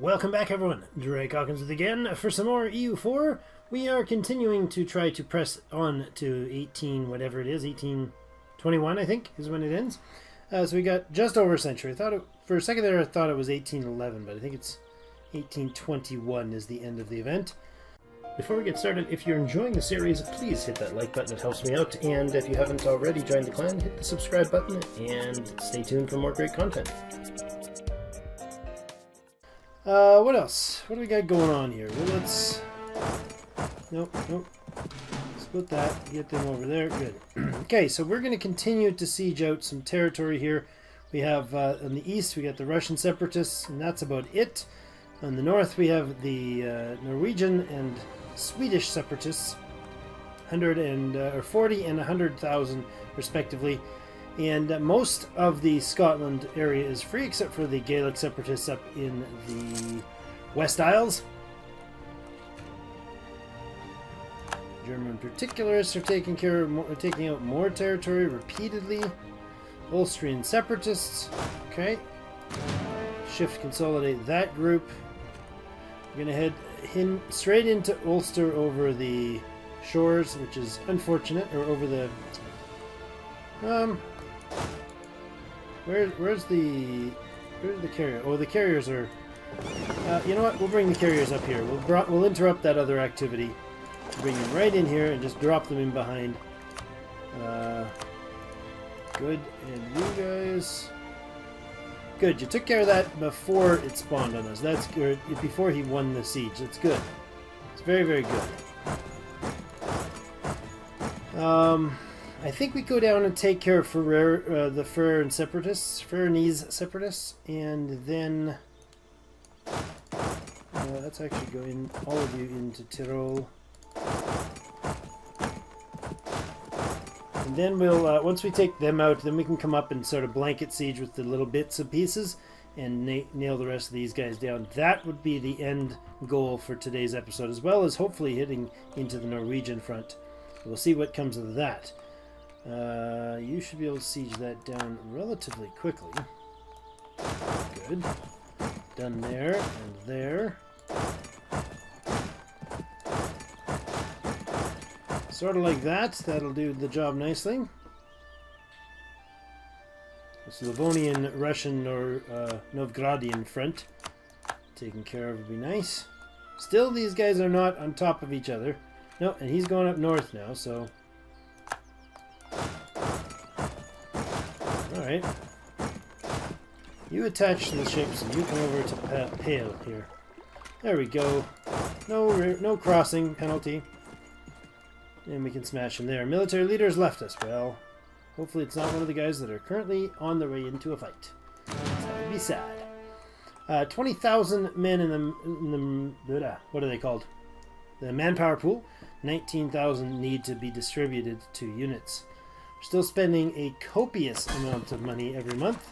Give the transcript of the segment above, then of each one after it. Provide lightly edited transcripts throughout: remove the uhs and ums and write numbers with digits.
Welcome back, everyone. Drake Hawkins with again for some more EU4. We are continuing to try to press on to 18, whatever it is, 1821, I think, is when it ends. So we got just over a century. For a second there, I thought it was 1811, but I think it's 1821 is the end of the event. Before we get started, if you're enjoying the series, please hit that like button. It helps me out. And if you haven't already joined the clan, hit the subscribe button and stay tuned for more great content. What else? What do we got going on here? Well, let's... Nope. Split that. Get them over there. Good. Okay, so we're going to continue to siege out some territory here. We have, on the east, we got the Russian separatists, and that's about it. On the north, we have the Norwegian and Swedish separatists, 40 and 100,000 respectively. And most of the Scotland area is free except for the Gaelic separatists up in the West Isles. German particularists are taking out more territory repeatedly. Ulstrian separatists. Okay. Shift consolidate that group. We're going to head straight into Ulster over the shores, which is unfortunate, or over the... Where's the carrier? Oh, the carriers are... you know what? We'll bring the carriers up here. We'll interrupt that other activity. Bring them right in here and just drop them in behind. Good. And you guys... Good. You took care of that before it spawned on us. That's good. Before he won the siege. That's good. It's very, very good. I think we go down and take care of the Ferranese separatists, and then let's actually go in, all of you into Tyrol, and then we'll once we take them out, then we can come up and sort of blanket siege with the little bits and pieces and nail the rest of these guys down. That would be the end goal for today's episode, as well as hopefully hitting into the Norwegian front. We'll see what comes of that. You should be able to siege that down relatively quickly. Good. Done there and there. Sort of like that. That'll do the job nicely. The Slavonian, Russian, or Novgorodian front taken care of would be nice. Still, these guys are not on top of each other. No, and he's going up north now, so... Alright. You attach to the ships and you come over to Pale here. There we go. No crossing penalty. And we can smash him there. Military leaders left us. Well, hopefully it's not one of the guys that are currently on their way into a fight. That would be sad. 20,000 men in the... What are they called? The manpower pool. 19,000 need to be distributed to units. We're still spending a copious amount of money every month,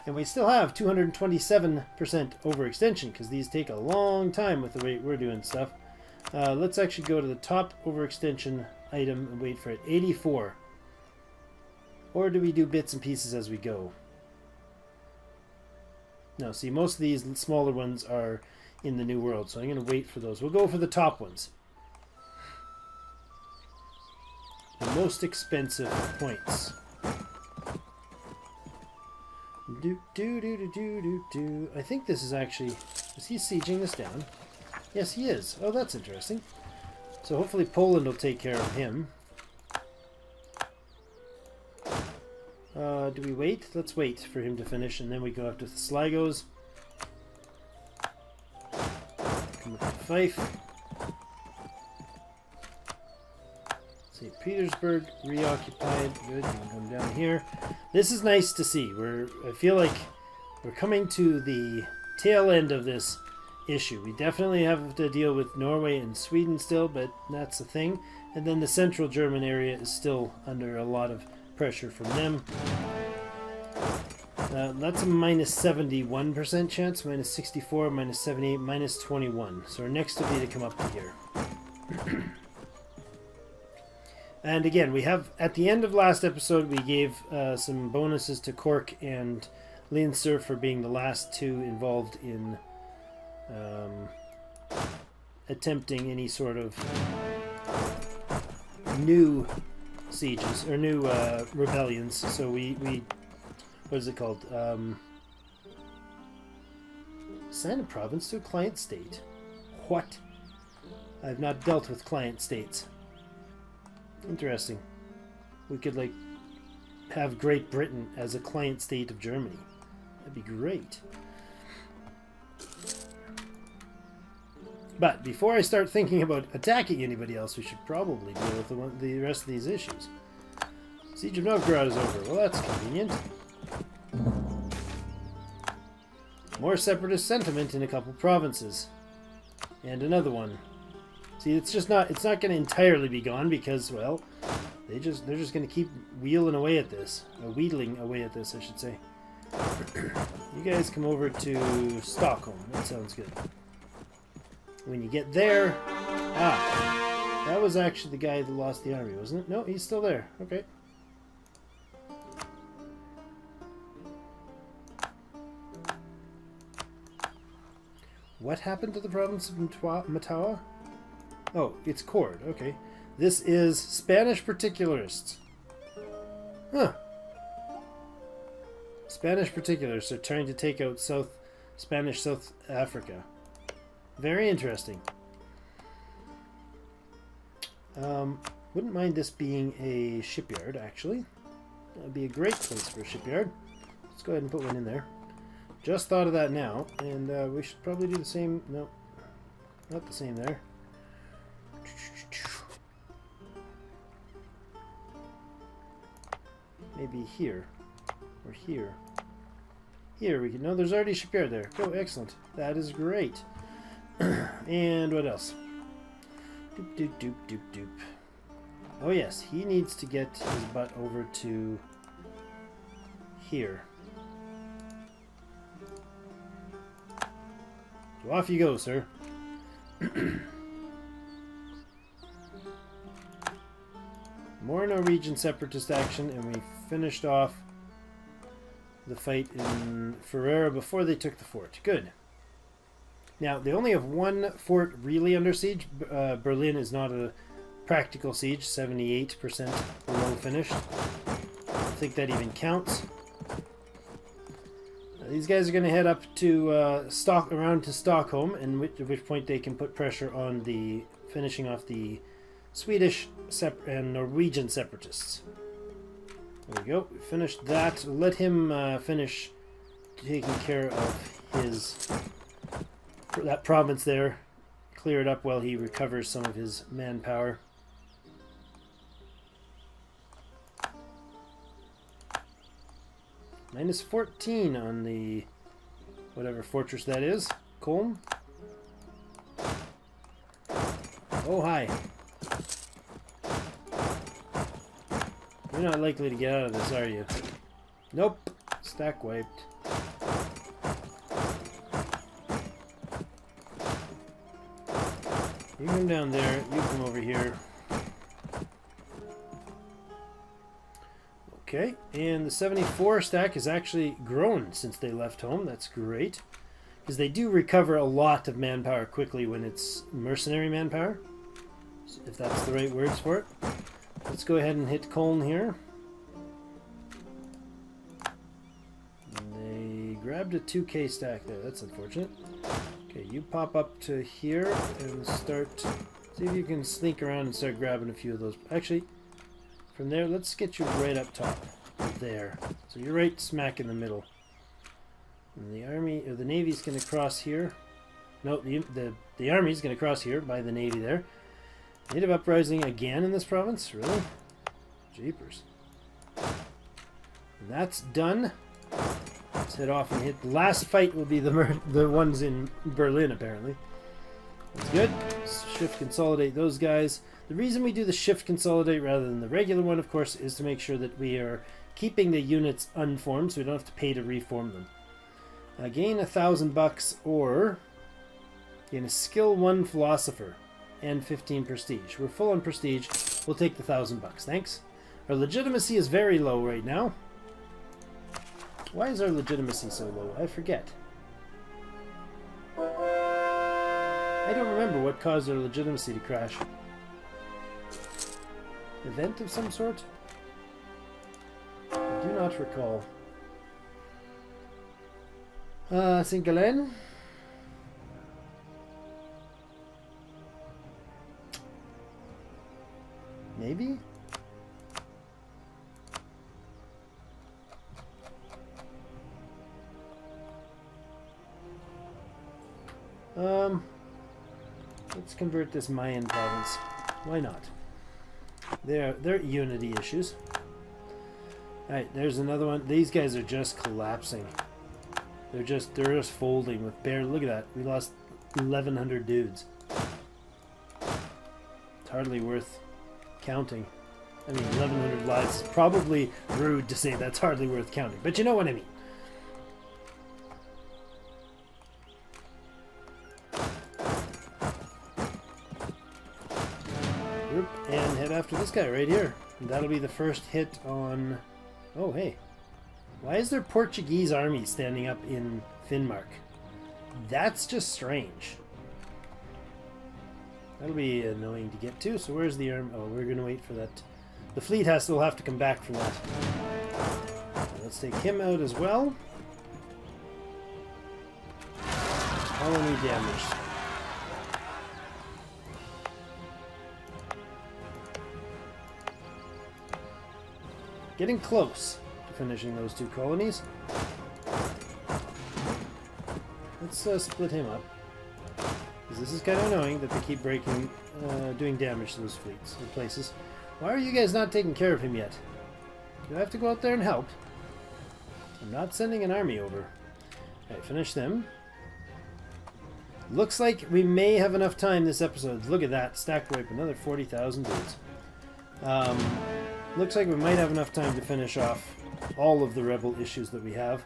and we still have 227% overextension because these take a long time with the rate we're doing stuff. Let's actually go to the top overextension item and wait for it. 84. Or do we do bits and pieces as we go? No, see, most of these smaller ones are in the New World, so I'm going to wait for those. We'll go for the top ones. The most expensive points. I think this is actually... Is he sieging this down? Yes, he is. Oh, that's interesting. So hopefully Poland will take care of him. Do we wait? Let's wait for him to finish, and then we go after the Sligos. Come up to Fife. St. Petersburg reoccupied. Good. You can come down here. This is nice to see. I feel like we're coming to the tail end of this issue. We definitely have to deal with Norway and Sweden still, but that's the thing. And then the central German area is still under a lot of pressure from them. That's a minus 71% chance, minus 64, minus 78, minus 21. So our next will be to come up to here. And again, we have, at the end of last episode, we gave some bonuses to Cork and Leinster for being the last two involved in attempting any sort of new sieges or new rebellions. So we what is it called? Assign a province to a client state. What? I've not dealt with client states. Interesting. We could like have Great Britain as a client state of Germany. That'd be great. But before I start thinking about attacking anybody else, we should probably deal with the rest of these issues. Siege of Novgorod is over. Well, that's convenient. More separatist sentiment in a couple provinces. And another one. See, it's not going to entirely be gone because, well, they're just going to keep wheedling away at this, I should say. You guys come over to Stockholm. That sounds good. When you get there, that was actually the guy that lost the army, wasn't it? No, he's still there. Okay. What happened to the province of Matawa? Oh, it's Cord. Okay. This is Spanish particularists. Huh. Spanish particularists are trying to take out Spanish South Africa. Very interesting. Wouldn't mind this being a shipyard, actually. That would be a great place for a shipyard. Let's go ahead and put one in there. Just thought of that now, and we should probably do the same. No, not the same there. Maybe here, or here. Here we can. No, there's already a shipyard there. Oh, excellent. That is great. And what else? Doop doop doop doop doop. Oh yes, he needs to get his butt over to here. So off you go, sir. More Norwegian separatist action, and we finished off the fight in Ferrara before they took the fort. Good. Now, they only have one fort really under siege. Berlin is not a practical siege, 78% below finished. I don't think that even counts. These guys are going to head up to around to Stockholm, and at which point they can put pressure on the finishing off the Swedish and Norwegian separatists. There we go. We finished that. Let him finish taking care of that province there. Clear it up while he recovers some of his manpower. Minus 14 on the whatever fortress that is. Kolm. Oh, hi. You're not likely to get out of this, are you? Nope. Stack wiped. You come down there, you come over here. Okay, and the 74 stack has actually grown since they left home. That's great. Because they do recover a lot of manpower quickly when it's mercenary manpower. If that's the right words for it. Let's go ahead and hit Köln here. And they grabbed a 2K stack there. That's unfortunate. Okay, you pop up to here and start... See if you can sneak around and start grabbing a few of those. Actually, from there, let's get you right up top. There. So you're right smack in the middle. And the army, or the navy's going to cross here. No, the army's going to cross here by the navy there. Native uprising again in this province? Really? Jeepers. And that's done. Let's head off and hit. The last fight will be the ones in Berlin, apparently. That's good. Shift consolidate those guys. The reason we do the shift consolidate rather than the regular one, of course, is to make sure that we are keeping the units unformed so we don't have to pay to reform them. Gain $1,000 or gain a skill 1 philosopher and 15 prestige. We're full on prestige. We'll take the $1,000. Thanks. Our legitimacy is very low right now. Why is our legitimacy so low? I forget. I don't remember what caused their legitimacy to crash. Event of some sort? I do not recall. St. Gallen? Maybe? Let's convert this Mayan province. Why not? They're unity issues. Alright, there's another one. These guys are just collapsing. They're just folding with bare. Look at that. We lost 1,100 dudes. It's hardly worth counting. I mean, 1,100 lives is probably rude to say that's hardly worth counting, but you know what I mean. And head after this guy right here. And that'll be the first hit on... Oh, hey. Why is there Portuguese army standing up in Finnmark? That's just strange. That'll be annoying to get to. So where's the army? Oh, we're going to wait for that. The fleet will have to come back for that. Let's take him out as well. Colony damage. Getting close to finishing those two colonies. Let's split him up. Because this is kind of annoying that they keep doing damage to those fleets or places. Why are you guys not taking care of him yet? Do I have to go out there and help? I'm not sending an army over. Alright, finish them. Looks like we may have enough time this episode. Look at that. Stack wipe, another 40,000 dudes. Looks like we might have enough time to finish off all of the rebel issues that we have.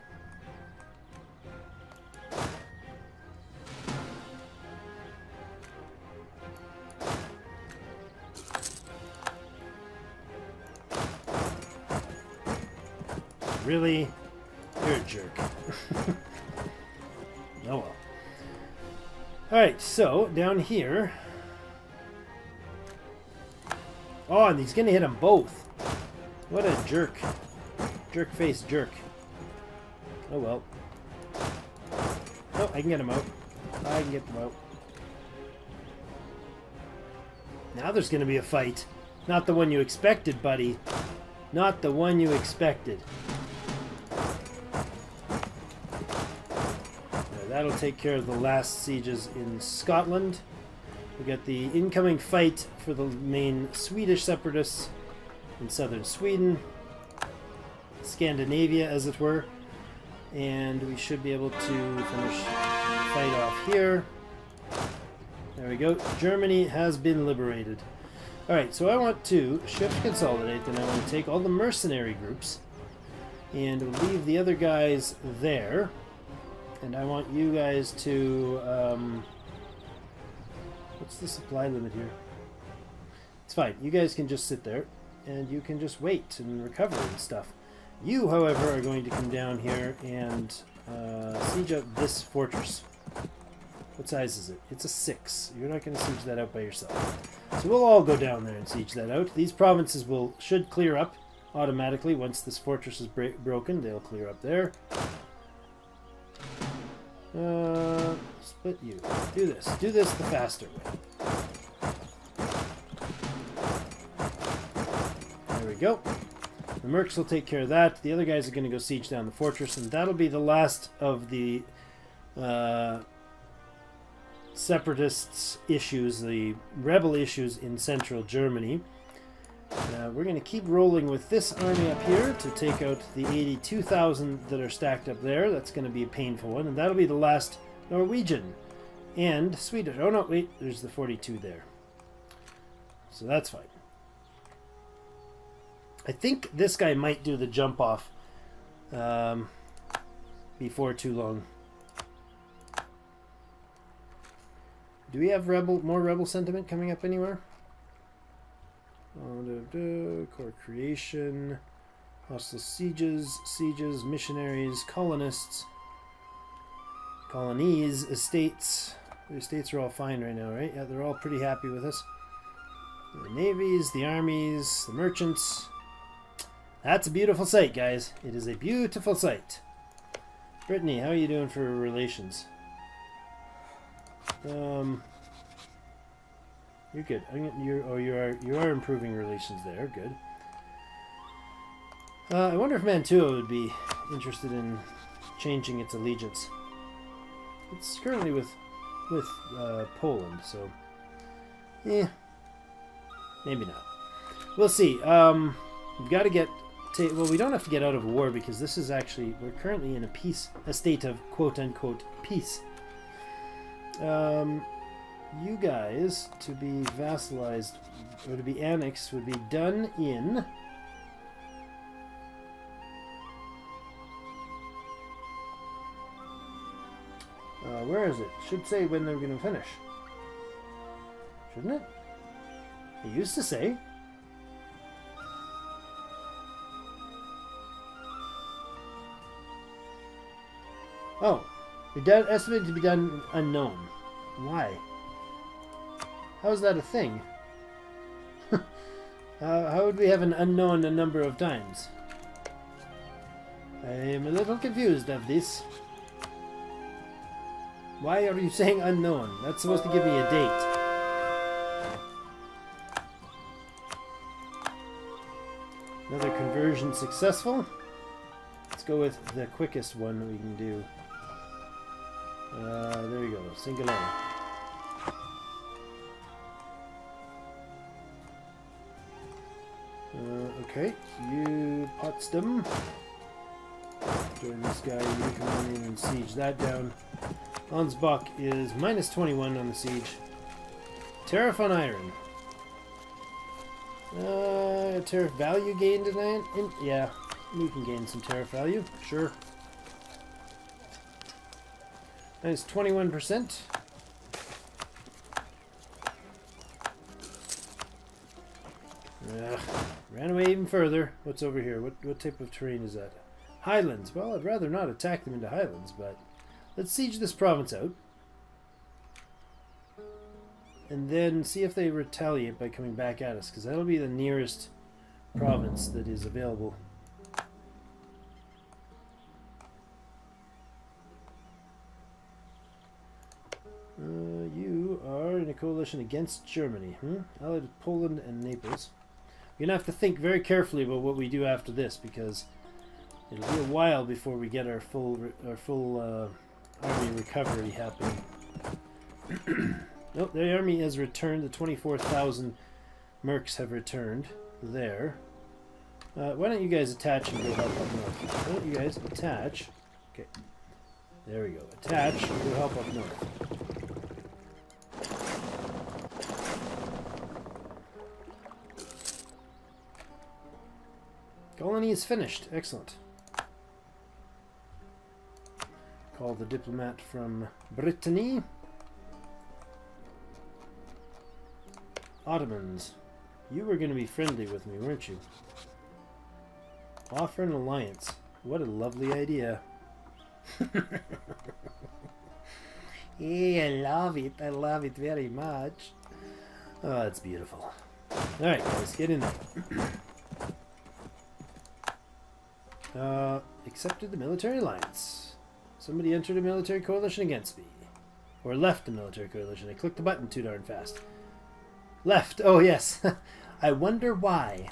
Really? You're a jerk. Oh well. Alright, so down here. Oh, and he's gonna hit them both. What a jerk. Jerk-faced jerk. Oh well. Oh, I can get him out. I can get them out. Now there's gonna be a fight. Not the one you expected, buddy. Not the one you expected. That'll take care of the last sieges in Scotland. We got the incoming fight for the main Swedish separatists in southern Sweden, Scandinavia as it were, and we should be able to finish the fight off here. There we go. Germany has been liberated. Alright, so I want to shift consolidate, and I want to take all the mercenary groups and leave the other guys there. And I want you guys to, what's the supply limit here? It's fine. You guys can just sit there, and you can just wait and recover and stuff. You, however, are going to come down here and siege out this fortress. What size is it? It's a 6. You're not going to siege that out by yourself. So we'll all go down there and siege that out. These provinces should clear up automatically once this fortress is broken. They'll clear up there. Split you. Do this. Do this the faster way. There we go. The mercs will take care of that. The other guys are going to go siege down the fortress, and that'll be the last of the separatists' issues, the rebel issues in central Germany. We're going to keep rolling with this army up here to take out the 82,000 that are stacked up there. That's going to be a painful one, and that'll be the last Norwegian and Swedish. Oh no, wait, there's the 42 there. So that's fine. I think this guy might do the jump off before too long. Do we have more rebel sentiment coming up anywhere? Core creation, hostile sieges, missionaries, colonists, colonies, estates. The states are all fine right now, right? Yeah, they're all pretty happy with us. The navies, the armies, the merchants. That's a beautiful sight, guys. It is a beautiful sight. Brittany, how are you doing for relations? You're good. You are improving relations there. Good. I wonder if Mantua would be interested in changing its allegiance. It's currently with Poland, so yeah, maybe not. We'll see. We've got to get. Well, we don't have to get out of war because this is actually we're currently in a state of quote unquote peace. You guys to be vassalized or to be annexed would be done in. Where is it? Should say when they're going to finish. Shouldn't it? It used to say. Oh, estimated to be done unknown. Why? How is that a thing? How would we have an unknown a number of times? I am a little confused of this. Why are you saying unknown? That's supposed to give me a date. Another conversion successful. Let's go with the quickest one we can do. There we go. Singular. Okay. You Potsdam. Join this guy. You come on in and siege that down. Ansbach is -21 on the siege. Tariff on iron. Tariff value gained tonight? Yeah, we can gain some tariff value. Sure. Nice 21%. Ran away even further. What's over here? What type of terrain is that? Highlands. Well, I'd rather not attack them into highlands, but let's siege this province out. And then see if they retaliate by coming back at us, because that'll be the nearest province that is available. You are in a coalition against Germany. Allied with Poland and Naples. We're going to have to think very carefully about what we do after this, because it'll be a while before we get our full army recovery happening. Nope, the army has returned. The 24,000 mercs have returned there. Why don't you guys attach and go help up north? Why don't you guys attach? Okay, there we go. Attach and go help up north. Colony is finished. Excellent. Call the diplomat from Brittany. Ottomans. You were going to be friendly with me, weren't you? Offer an alliance. What a lovely idea. Yeah, I love it. I love it very much. Oh, it's beautiful. Alright, guys, get in there. Accepted the military alliance. Somebody entered a military coalition against me. Or left the military coalition. I clicked the button too darn fast. Left. Oh, yes. I wonder why.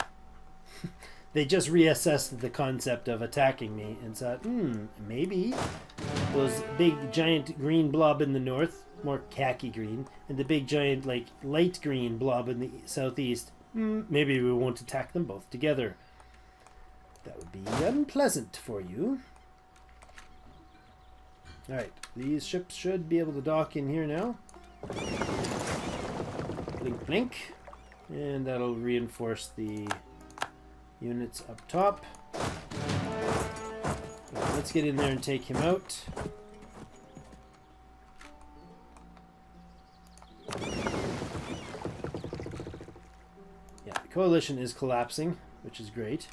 They just reassessed the concept of attacking me and thought, maybe those big giant green blob in the north, more khaki green, and the big giant like light green blob in the southeast, maybe we won't attack them both together. That would be unpleasant for you. Alright, these ships should be able to dock in here now. Blink, blink. And that'll reinforce the units up top. Right, let's get in there and take him out. Yeah, the coalition is collapsing, which is great.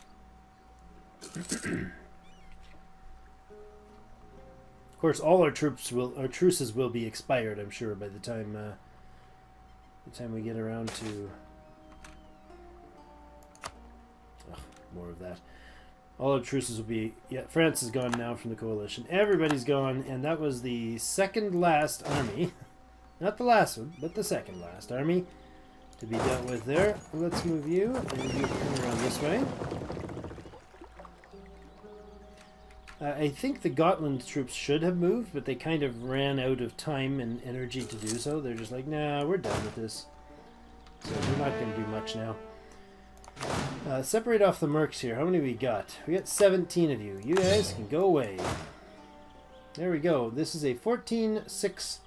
Of course, all our truces will be expired, I'm sure, by the time we get around to more of that. All our truces will be... Yeah, France is gone now from the coalition. Everybody's gone, and that was the second last army. Not the last one, but the second last army to be dealt with there. Let's move you, and you come around this way. I think the Gotland troops should have moved, but they kind of ran out of time and energy to do so. They're just like, nah, we're done with this. So we're not going to do much now. Separate off the mercs here. How many we got? We got 17 of you. You guys can go away. There we go. This is a 14-6-10.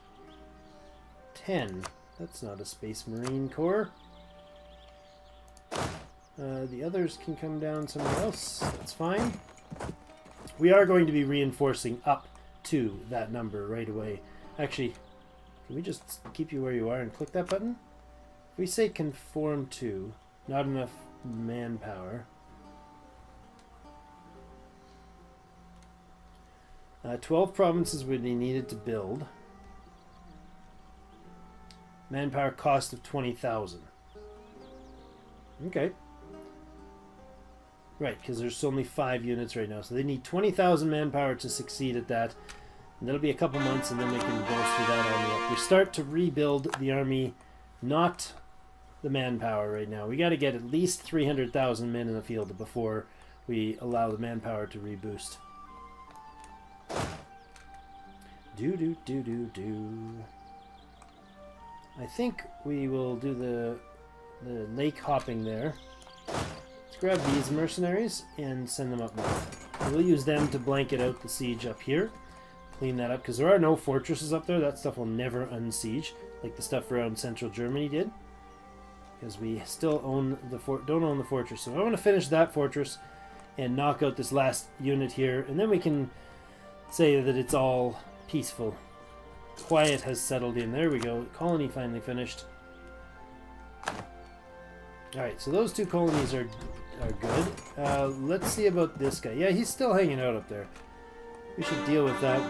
That's not a Space Marine Corps. The others can come down somewhere else. That's fine. We are going to be reinforcing up to that number right away. Actually, can we just keep you where you are and click that button? If we say conform to, not enough manpower. 12 provinces would be needed to build. Manpower cost of 20,000. Okay. Right, because there's only 5 units right now. So they need 20,000 manpower to succeed at that. And that'll be a couple months, and then we can bolster that army up. We start to rebuild the army, not the manpower right now. We got to get at least 300,000 men in the field before we allow the manpower to reboost. I think we will do the lake hopping there. Let's grab these mercenaries and send them up north. We'll use them to blanket out the siege up here. Clean that up, because there are no fortresses up there. That stuff will never unsiege, like the stuff around central Germany did. Because we still own the don't own the fortress. So I want to finish that fortress and knock out this last unit here, and then we can say that it's all peaceful. Quiet has settled in. There we go. Colony finally finished. Alright, so those 2 colonies are good. Let's see about this guy. Yeah, he's still hanging out up there. We should deal with that.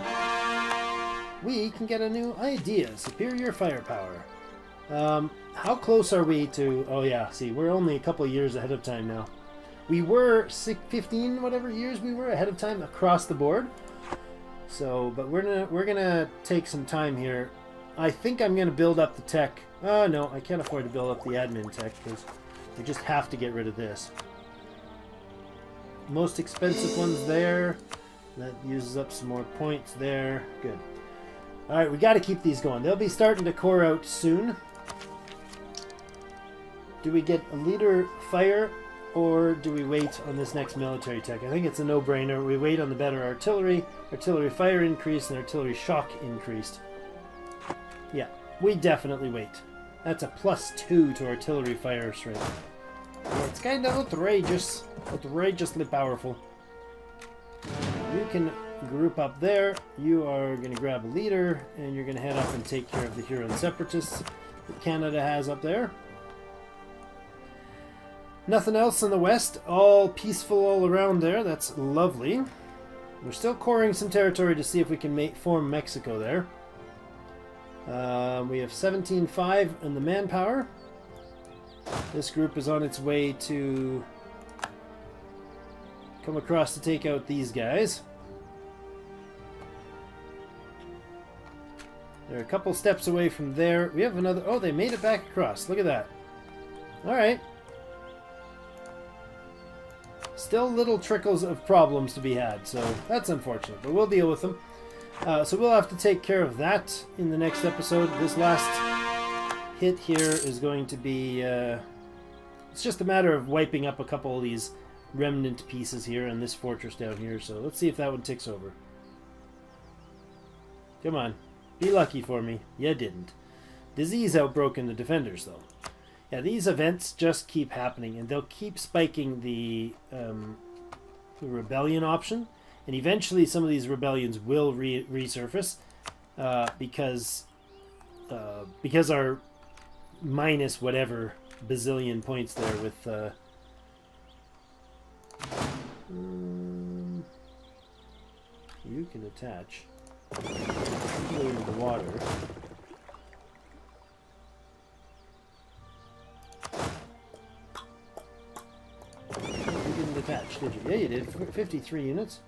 We can get a new idea. Superior firepower. How close are we to... Oh yeah, see, we're only a couple of years ahead of time now. We were 15 whatever years we were ahead of time across the board. So, but we're gonna take some time here. I think I'm gonna build up the tech. No, I can't afford to build up the admin tech because we just have to get rid of this. Most expensive one's there. That uses up some more points there. Good. Alright, we got to keep these going. They'll be starting to core out soon. Do we get a leader fire, or do we wait on this next military tech? I think it's a no-brainer. We wait on the better artillery fire increase, and artillery shock increased. Yeah, we definitely wait. That's a +2 to artillery fire strength. Yeah, it's kind of outrageous. Outrageously powerful. You can group up there. You are going to grab a leader, and you're going to head up and take care of the Huron separatists that Canada has up there. Nothing else in the west. All peaceful all around there. That's lovely. We're still coring some territory to see if we can form Mexico there. We have 17.5 in the manpower. This group is on its way to come across to take out these guys. They're a couple steps away from there. We have another... Oh, they made it back across. Look at that. Alright. Still little trickles of problems to be had, so that's unfortunate, but we'll deal with them. So we'll have to take care of that in the next episode. This last hit here is going to be... it's just a matter of wiping up a couple of these remnant pieces here and this fortress down here, so let's see if that one ticks over. Come on. Be lucky for me. You didn't. Disease outbroke in the defenders, though. Yeah, these events just keep happening, and they'll keep spiking the rebellion option, and eventually some of these rebellions will resurface because our minus whatever bazillion points there with you can attach. Go into the water. You didn't detach, did you? Yeah, you did. 53 units.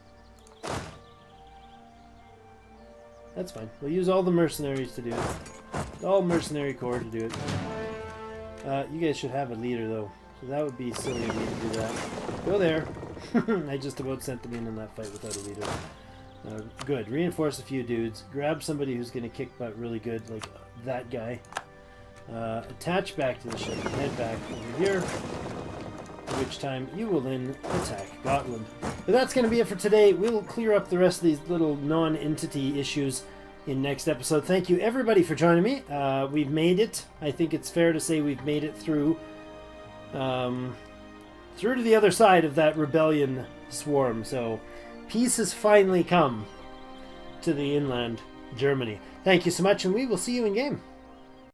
That's fine. We'll use all the mercenaries to do it. All mercenary corps to do it. You guys should have a leader, though. So that would be silly of me to do that. Go there. I just about sent them in that fight without a leader. Good. Reinforce a few dudes. Grab somebody who's going to kick butt really good, like that guy. Attach back to the ship and head back over here. At which time you will then attack Gotland. But that's going to be it for today. We'll clear up the rest of these little non-entity issues in next episode. Thank you everybody for joining me. We've made it. I think it's fair to say we've made it through through to the other side of that rebellion swarm. So peace has finally come to the inland Germany. Thank you so much, and we will see you in game.